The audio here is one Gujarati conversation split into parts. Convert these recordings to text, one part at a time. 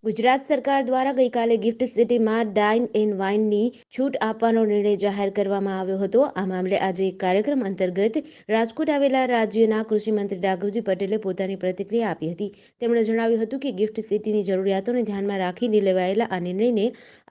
ગુજરાત સરકાર દ્વારા ગઈકાલે ગિફ્ટ સિટીમાં ડાઇન એન્ડ વાઇનની છૂટ આપવાનો નિર્ણય જાહેર કરવામાં આવ્યો હતો. આ મામલે આજે એક કાર્યક્રમ અંતર્ગત રાજકોટ આવેલા રાજ્યના કૃષિમંત્રી રાઘવજી પટેલે પોતાની પ્રતિક્રિયા આપી હતી. તેમણે જણાવ્યું હતું કે ગિફ્ટ સિટીની જરૂરિયાતોને ધ્યાનમાં રાખીને લેવાયેલા આ નિર્ણયને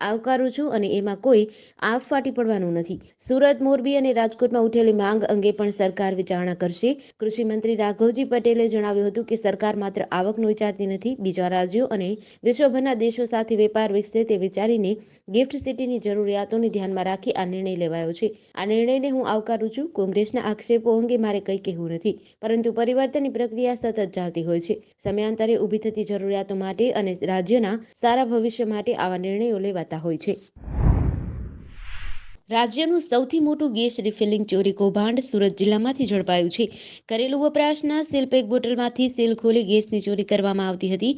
આવકારું છું અને એમાં કોઈ આફ ફાટી પડવાનું નથી. સુરત, મોરબી અને રાજકોટમાં ઉઠેલી માંગ અંગે પણ સરકાર વિચારણા કરશે. કૃષિમંત્રી રાઘવજી પટેલે જણાવ્યું હતું કે સરકાર માત્ર આવકનું વિચારતી નથી, બીજા રાજ્યો અને વિશ્વભરના દેશો સાથે વેપાર વિકસે તે વિચારીને ગિફ્ટ સિટીની જરૂરિયાતોને ધ્યાનમાં રાખી આ નિર્ણય લેવાયો છે. આ નિર્ણયને હું આવકારું છું. કોંગ્રેસના આક્ષેપો અંગે મારે કંઈ કહેવું નથી, પરંતુ પરિવર્તનની પ્રક્રિયા સતત ચાલતી હોય છે. સમયાંતરે ઊભી થતી જરૂરિયાતો માટે અને રાજ્યના સારા ભવિષ્ય માટે આવા નિર્ણયો લેવાતા હોય છે. રાજ્યનું સૌથી મોટું ગેસ રિફિલિંગ ચોરી કૌભાંડ સુરત જિલ્લામાંથી ઝડપાયું છે. ઘરેલું વપરાશના સીલપેક બોટલમાંથી સીલ ખોલી ગેસની ચોરી કરવામાં આવતી હતી.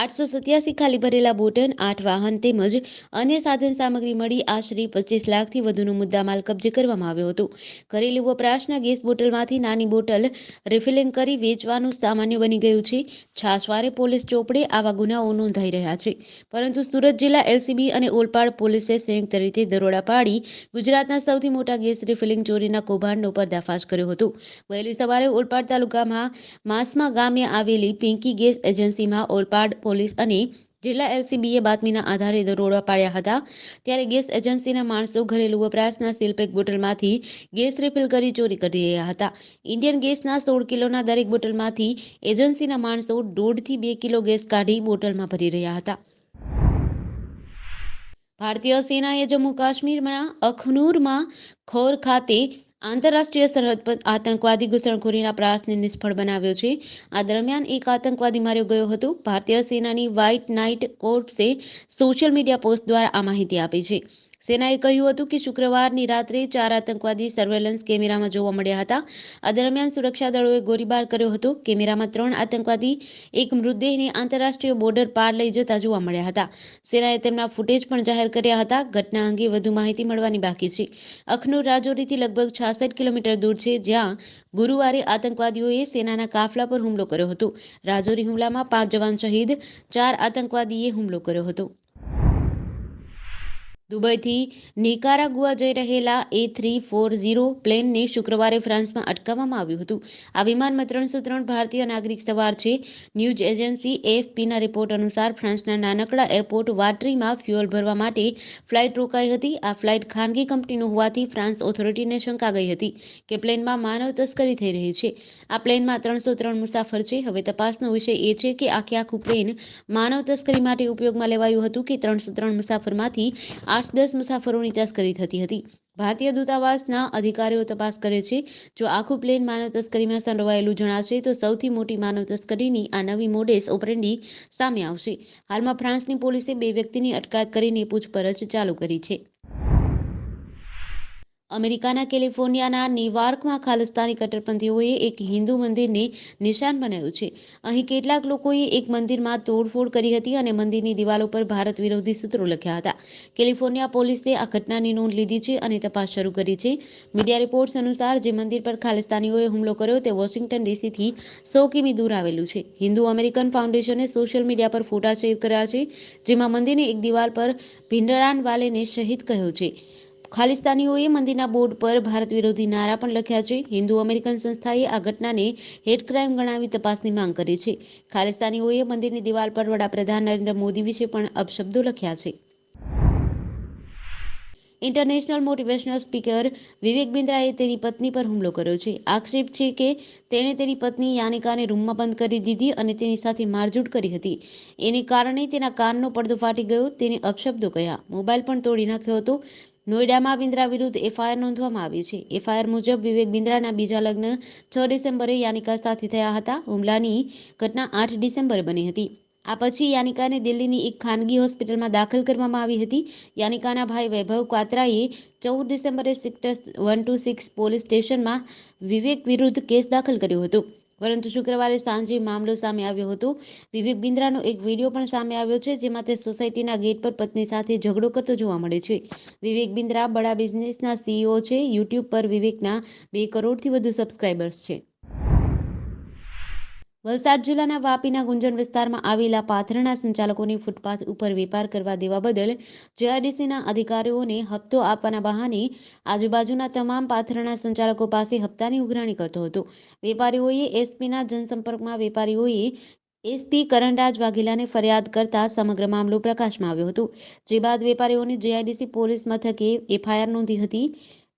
887 ખાલી ભરેલા બોટલ, 8 વાહન તેમજ અન્ય સાધન સામગ્રી મળી આશરે 25 લાખથી વધુનો મુદ્દામાલ કબજે કરવામાં આવ્યો હતો. ઘરેલું વપરાશના ગેસ બોટલમાંથી નાની બોટલ રિફિલિંગ કરી વેચવાનું સામાન્ય બની ગયું છે. છાશવારે પોલીસ ચોપડે આવા ગુનાઓ નોંધાઈ રહ્યા છે, પરંતુ સુરત જિલ્લા એલસીબી અને ઓલપાડ પોલીસે સંયુક્ત રીતે દરોડા પાડી ગુજરાતના સૌથી મોટા ગેસ રિફિલિંગ ચોરીના કૌભાંડનો પર્દાફાશ કર્યો હતો. વહેલી સવારે ઓલપાડ તાલુકામાં માસમા ગામે આવેલી પિંકી ગેસ એજન્સીમાં ઓલપાડ પોલીસ અને જિલ્લા એલસીબીએ બાતમીના આધારે દરોડા પાડ્યા હતા. ત્યારે ગેસ એજન્સીના માણસો ઘરેલું વપરાશના સીલપેક બોટલમાંથી ગેસ રિફિલ કરી ચોરી કરી રહ્યા હતા. ઇન્ડિયન ગેસના 16 કિલોના દરેક બોટલમાંથી એજન્સીના માણસો 1.5 થી 2 કિલો ગેસ કાઢી બોટલમાં ભરી રહ્યા હતા. ભારતીય સેનાએ જમ્મુ કાશ્મીરમાં અખનૂરમાં ખોર ખાતે આંતરરાષ્ટ્રીય સરહદ પર આતંકવાદી ઘૂસણખોરીના પ્રયાસને નિષ્ફળ બનાવ્યો છે. આ દરમિયાન એક આતંકવાદી માર્યો ગયો હતો. ભારતીય સેનાની વ્હાઇટ નાઇટ કોર્પ્સે સોશિયલ મીડિયા પોસ્ટ દ્વારા આ માહિતી આપી છે. સેનાએ કહ્યું હતું કે શુક્રવારની રાત્રે 4 આતંકવાદી સર્વેલન્સ કેમેરામાં જોવા મળ્યા હતા. આ દરમિયાન સુરક્ષા દળોએ ગોળીબાર કર્યો હતો. કેમેરામાં 3 આતંકવાદી એક મૃતદેહને આંતરરાષ્ટ્રીય બોર્ડર પાર લઈ જતા જોવા મળ્યા હતા. સેનાએ તેમના ફૂટેજ પણ જાહેર કર્યા હતા. ઘટના અંગે વધુ માહિતી મળવાની બાકી છે. અખનૂર રાજૌરીથી લગભગ 66 કિલોમીટર દૂર છે, જ્યાં ગુરુવારે આતંકવાદીઓએ સેનાના કાફલા પર હુમલો કર્યો હતો. રાજૌરી હુમલામાં 5 જવાન શહીદ, 4 આતંકવાદીએ હુમલો કર્યો હતો. દુબઈથી નિકારાગુઆ જઈ રહેલા A340 પ્લેનને શુક્રવારે ફ્રાન્સમાં અટકાવવામાં આવ્યું હતું. આ વિમાનમાં 303 ભારતીય નાગરિક સવાર છે. ન્યૂઝ એજન્સી AFPના રિપોર્ટ અનુસાર ફ્રાન્સના નાનકડા એરપોર્ટ વાટરીમાં ફ્યુઅલ ભરવા માટે ફ્લાઇટ રોકાઈ હતી. આ ફ્લાઇટ ખાનગી કંપનીનું હોવાથી ફ્રાન્સ ઓથોરિટીને શંકા ગઈ હતી કે પ્લેનમાં માનવ તસ્કરી થઈ રહી છે. આ પ્લેનમાં 303 મુસાફર છે. હવે તપાસનો વિષય એ છે કે આખું પ્લેન માનવ તસ્કરી માટે ઉપયોગમાં લેવાયું હતું કે 303 મુસાફરમાંથી 8-10 મુસાફરોની તસ્કરી થતી હતી. ભારતીય દૂતાવાસના અધિકારીઓ તપાસ કરે છે. જો આખું પ્લેન માનવ તસ્કરીમાં સંડોવાયેલું જણાશે તો સૌથી મોટી માનવ તસ્કરીની આ નવી મોડેસ ઓપરેન્ડી સામે આવશે. હાલમાં ફ્રાન્સની પોલીસે 2 વ્યક્તિની અટકાયત કરીને પૂછપરછ ચાલુ કરી છે. અમેરિકાના કેલિફોર્નિયાના નેવાર્કમાં ખાલિસ્તાની કટ્ટરપંથીઓએ એક હિન્દુ મંદિરને નિશાન બનાવ્યું છે. અહીં કેટલાક લોકોએ એક મંદિરમાં તોડફોડ કરી હતી અને મંદિરની દિવાલો પર ભારત વિરોધી સૂત્રો લખ્યા હતા. કેલિફોર્નિયા પોલીસે આ ઘટનાની નોંધ લીધી છે અને તપાસ શરૂ કરી છે. મીડિયા રિપોર્ટ્સ અનુસાર જે મંદિર પર ખાલિસ્તાનીઓએ હુમલો કર્યો તે વોશિંગ્ટન ડીસીથી 100 કિમી દૂર આવેલું છે. હિન્દુ અમેરિકન ફાઉન્ડેશને સોશિયલ મીડિયા પર ફોટા શેર કર્યા છે, જેમાં મંદિરની એક દિવાલ પર ભિંડરાનવાલેને શહીદ કહ્યો છે. ખાલિસ્તાનીઓએ મંદિરના બોર્ડ પર ભારત વિરોધી નારા પણ લખ્યા છે. હિન્દુ અમેરિકન સંસ્થાએ આ ઘટનાને હેટ ક્રાઇમ ગણાવી તપાસની માંગ કરી છે. ખાલિસ્તાનીઓએ મંદિરની દિવાલ પર વડાપ્રધાન નરેન્દ્ર મોદી વિશે પણ અપશબ્દો લખ્યા છે. ઇન્ટરનેશનલ મોટિવેશનલ સ્પીકર વિવેક બિંદ્રાએ તેની પત્ની પર હુમલો કર્યો છે. આક્ષેપ છે કે તેણે તેની પત્ની યાનિકાને રૂમમાં બંધ કરી દીધી અને તેની સાથે મારઝૂડ કરી હતી. એને કારણે તેના કાનનો પડદો ફાટી ગયો. તેને અપશબ્દો કહ્યા. મોબાઈલ પણ તોડી નાખ્યો હતો. નોઈડામાં બિંદ્રા વિરુદ્ધ એફઆઈઆર નોંધવામાં આવી છે. એફઆઈઆર મુજબ વિવેક બિંદ્રાના બીજા લગ્ન 6 ડિસેમ્બરે યાનિકા સાથે થયા હતા. હુમલાની ઘટના 8 ડિસેમ્બરે બની હતી. આ પછી યાનિકાને દિલ્હીની એક ખાનગી હોસ્પિટલમાં દાખલ કરવામાં આવી હતી. યાનિકાના ભાઈ વૈભવ ક્વાત્રાએ 14 ડિસેમ્બરે સેક્ટર 126 પોલીસ સ્ટેશનમાં વિવેક વિરુદ્ધ કેસ દાખલ કર્યો હતો. પરંતુ શુક્રવારે સાંજે મામલો સામે આવ્યો હતો. વિવેક બિંદ્રાનો એક વિડીયો પણ સામે આવ્યો છે, જેમાં તે સોસાયટીના ગેટ પર પત્ની સાથે ઝઘડો કરતો જોવા મળે છે. વિવેક બિંદ્રા બડા બિઝનેસના સીઈઓ છે. યુટ્યુબ પર વિવેકના 2 કરોડથી વધુ સબસ્ક્રાઇબર્સ છે. વલસાડ જિલ્લાના વાપીના ગુંજન વિસ્તારમાં આવેલા પાથરણા સંચાલકોની ફૂટપાથ ઉપર વેપાર કરવા દેવા બદલ જીઆઈડીસીના અધિકારીઓને હપ્તો આપવાના બહાને આજુબાજુના તમામ પાથરણા સંચાલકો પાસે હપ્તાની ઉઘરાણી કરતો હતો. વેપારીઓએ એસપીના જનસંપર્કમાં વેપારીઓએ એસપી કરણરાજ વાઘેલાને ફરિયાદ કરતા સમગ્ર મામલો પ્રકાશમાં આવ્યો હતો. જે બાદ વેપારીઓને જીઆઈડીસી પોલીસ મથકે એફઆઈઆર નોંધી હતી.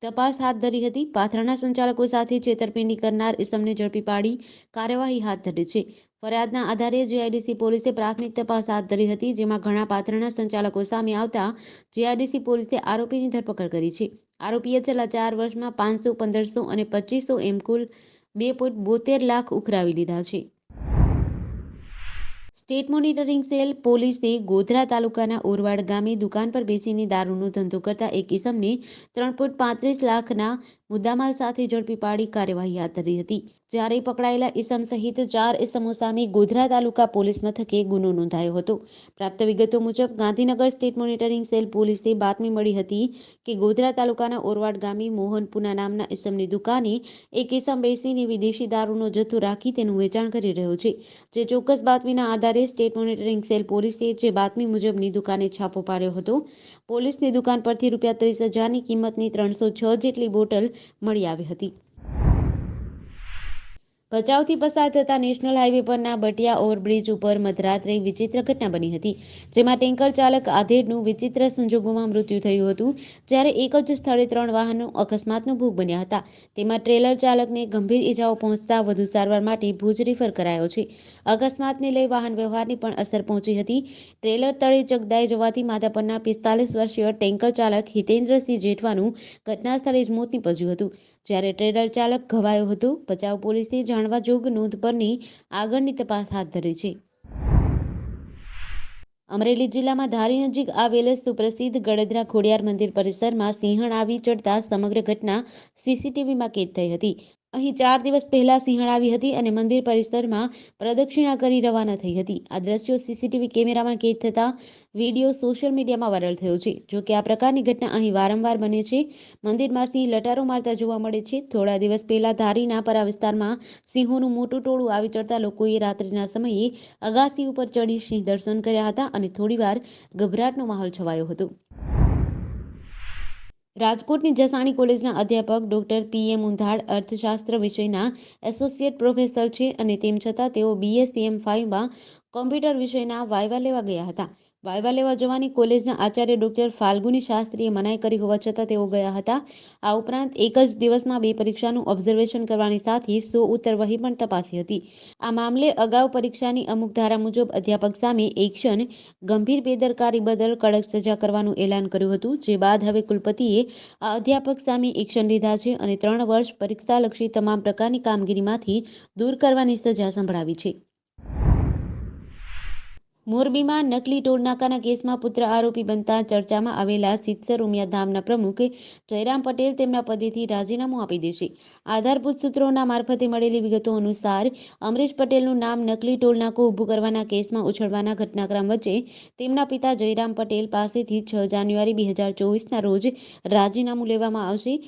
તપાસ હાથ ધરી હતી. પાથરણા સંચાલકો સાથે છેતરપિંડી કરનાર ઇસમને ઝડપી પાડી કાર્યવાહી હાથ ધરી છે. ફરિયાદના આધારે જીઆઈડીસી પોલીસે પ્રાથમિક તપાસ હાથ ધરી હતી, જેમાં ઘણા પાથરણા સંચાલકો સામે આવતા જીઆઈડીસી પોલીસે આરોપીની ધરપકડ કરી છે. આરોપીએ છેલ્લા 4 વર્ષમાં 500, 1500 અને 2500 એમ કુલ 2.72 લાખ ઉઘરાવી લીધા છે. સ્ટેટ મોનિટરિંગ સેલ પોલીસે ગોધરા તાલુકાના ઓરવાડ ગામે દુકાન પર બેસીને દારૂનો ધંધો કરતા એક ઇસમને 3.35 લાખના મુદ્દામાલ સાથે ઝડપી પાડી કાર્યવાહી હાથ ધરી હતી. જ્યારે પકડાયેલા ઇસમ સહિત 4 ઇસમો સામે ગોધરા તાલુકા પોલીસ મથકે ગુનો નોંધાયો હતો. પ્રાપ્ત વિગતો મુજબ ગાંધીનગર સ્ટેટ મોનિટરિંગ સેલ પોલીસે બાતમી મળી હતી કે ગોધરા તાલુકાના ઓરવાડ ગામે મોહન પુના નામના ઇસમની દુકાને એક ઇસમ બેસીને વિદેશી દારૂનો જથ્થો રાખી તેનું વેચાણ કરી રહ્યો છે. જે ચોક્કસ બાતમીના આધારે સ્ટેટ મોનિટરિંગ સેલ પોલીસે જે બાતમી મુજબની દુકાને છાપો પાડ્યો હતો. પોલીસની દુકાન પરથી ₹30,000ની કિંમતની 306 જેટલી બોટલ મળી આવી હતી. ભચાઉથી પસાર થતા નેશનલ હાઈવે પરના બટિયા ઓવરબ્રિજ ઉપર મધરાત્રે વિચિત્ર ઘટના બની હતી, જેમાં ટેન્કર ચાલક આધેડનું વિચિત્ર સંજોગોમાં મૃત્યુ થયું હતું, જ્યારે એક જ સ્થળે 3 વાહનો અકસ્માતનો ભોગ બન્યા હતા. તેમાં ટ્રેલર ચાલકને ગંભીર ઈજાઓ પહોંચતા વધુ સારવાર માટે ભુજ રિફર કરાયો છે. અકસ્માતને લઈ વાહન વ્યવહારની પણ અસર પહોંચી હતી. ટ્રેલર તળે ચગદાઈ જવાથી માધાપરના 45 વર્ષીય ટેન્કર ચાલક હિતેન્દ્રસિંહ જેઠવાનું ઘટના સ્થળે જ મોત નીપજ્યું હતું, જ્યારે ટ્રેલર ચાલક ઘવાયો હતો. ભચાઉ પોલીસે જાણવા જોગ નોંધ પરની આગળની તપાસ હાથ ધરી છે. અમરેલી જિલ્લામાં ધારી નજીક આવેલ સુપ્રસિદ્ધ ગળધરા ખોડિયાર મંદિર પરિસરમાં સિંહણ આવી ચડતા સમગ્ર ઘટના સીસીટીવીમાં કેદ થઈ હતી. અહીં 4 દિવસ પહેલા સિંહણ આવી હતી અને મંદિર પરિસરમાં પ્રદક્ષિણા કરી રવાના થઈ હતી. આ દ્રશ્યો સીસીટીવી કેમેરામાં કેદ થતા વિડીયો સોશિયલ મીડિયામાં વાયરલ થયો છે. જોકે આ પ્રકારની ઘટના અહીં વારંવાર બને છે. મંદિરમાં સિંહ લટારો મારતા જોવા મળે છે. થોડા દિવસ પહેલા ધારીના પરા વિસ્તારમાં સિંહોનું મોટું ટોળું આવી ચડતા લોકોએ રાત્રિના સમયે અગાસી ઉપર ચડી સિંહ દર્શન કર્યા હતા અને થોડીવાર ગભરાટનો માહોલ છવાયો હતો. રાજકોટની જસાણી કોલેજના અધ્યાપક ડોક્ટર પીએમ ઉંધાડ અર્થશાસ્ત્ર વિષયના એસોસિએટ પ્રોફેસર છે અને તેમ છતાં તેઓ BSc-M5માં કોમ્પ્યુટર વિષયના વાયવા લેવા ગયા હતા. વાયવા લેવા જવાની કોલેજના આચાર્ય ડોક્ટર ફાલ્ગુની શાસ્ત્રીએ મનાઈ કરી હોવા છતાં તેઓ ગયા હતા. આ ઉપરાંત એક જ દિવસમાં 2 પરીક્ષાનું ઓબ્ઝર્વેશન કરવાની સાથે 100 ઉત્તરવહી પણ તપાસી હતી. આ મામલે અગાઉ પરીક્ષાની અમુક ધારા મુજબ અધ્યાપક સામે એક્શન, ગંભીર બેદરકારી બદલ કડક સજા કરવાનું એલાન કર્યું હતું. જે બાદ હવે કુલપતિએ આ અધ્યાપક સામે એક્શન લીધા છે અને 3 વર્ષ પરીક્ષાલક્ષી તમામ પ્રકારની કામગીરીમાંથી દૂર કરવાની સજા સંભળાવી છે. મોરબીમાં નકલી ટોલનાકાના કેસમાં પુત્ર આરોપી બનતા ચર્ચામાં આવેલા સિત્સર ઉમિયા ધામના પ્રમુખ જયરામ પટેલ તેમના પદેથી રાજીનામું આપી દેશે. આધારભૂત સૂત્રોના મારફતે મળેલી વિગતો અનુસાર અમરીશ પટેલનું નામ નકલી ટોલનાકું ઊભું કરવાના કેસમાં ઉછળવાના ઘટનાક્રમ વચ્ચે તેમના પિતા જયરામ પટેલ પાસેથી 6 જાન્યુઆરી 2024ના રોજ રાજીનામું લેવામાં આવશે.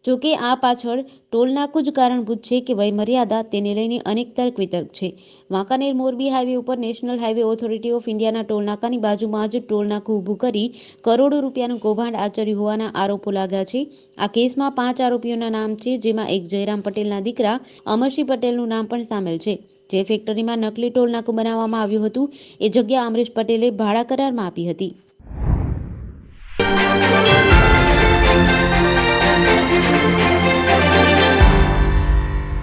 જોકે આ પાછળ ટોલનાકું જ કારણભૂત છે કે વયમર્યાદા, તેને લઈને અનેક તર્ક વિતર્ક છે. વાંકાનેર મોરબી હાઈવે ઉપર નેશનલ હાઈવે ઓથોરિટી ઓફ ઇન્ડિયાના ટોલનાકાની બાજુમાં જ ટોલનાકું ઊભું કરી કરોડો રૂપિયાનું કૌભાંડ આચર્યું હોવાના આરોપો લાગ્યા છે. આ કેસમાં 5 આરોપીઓના નામ છે, જેમાં એક જયરામ પટેલના દીકરા અમરસિંહ પટેલનું નામ પણ સામેલ છે. જે ફેક્ટરીમાં નકલી ટોલનાકું બનાવવામાં આવ્યું હતું, એ જગ્યા અમરીશ પટેલે ભાડા કરારમાં આપી હતી.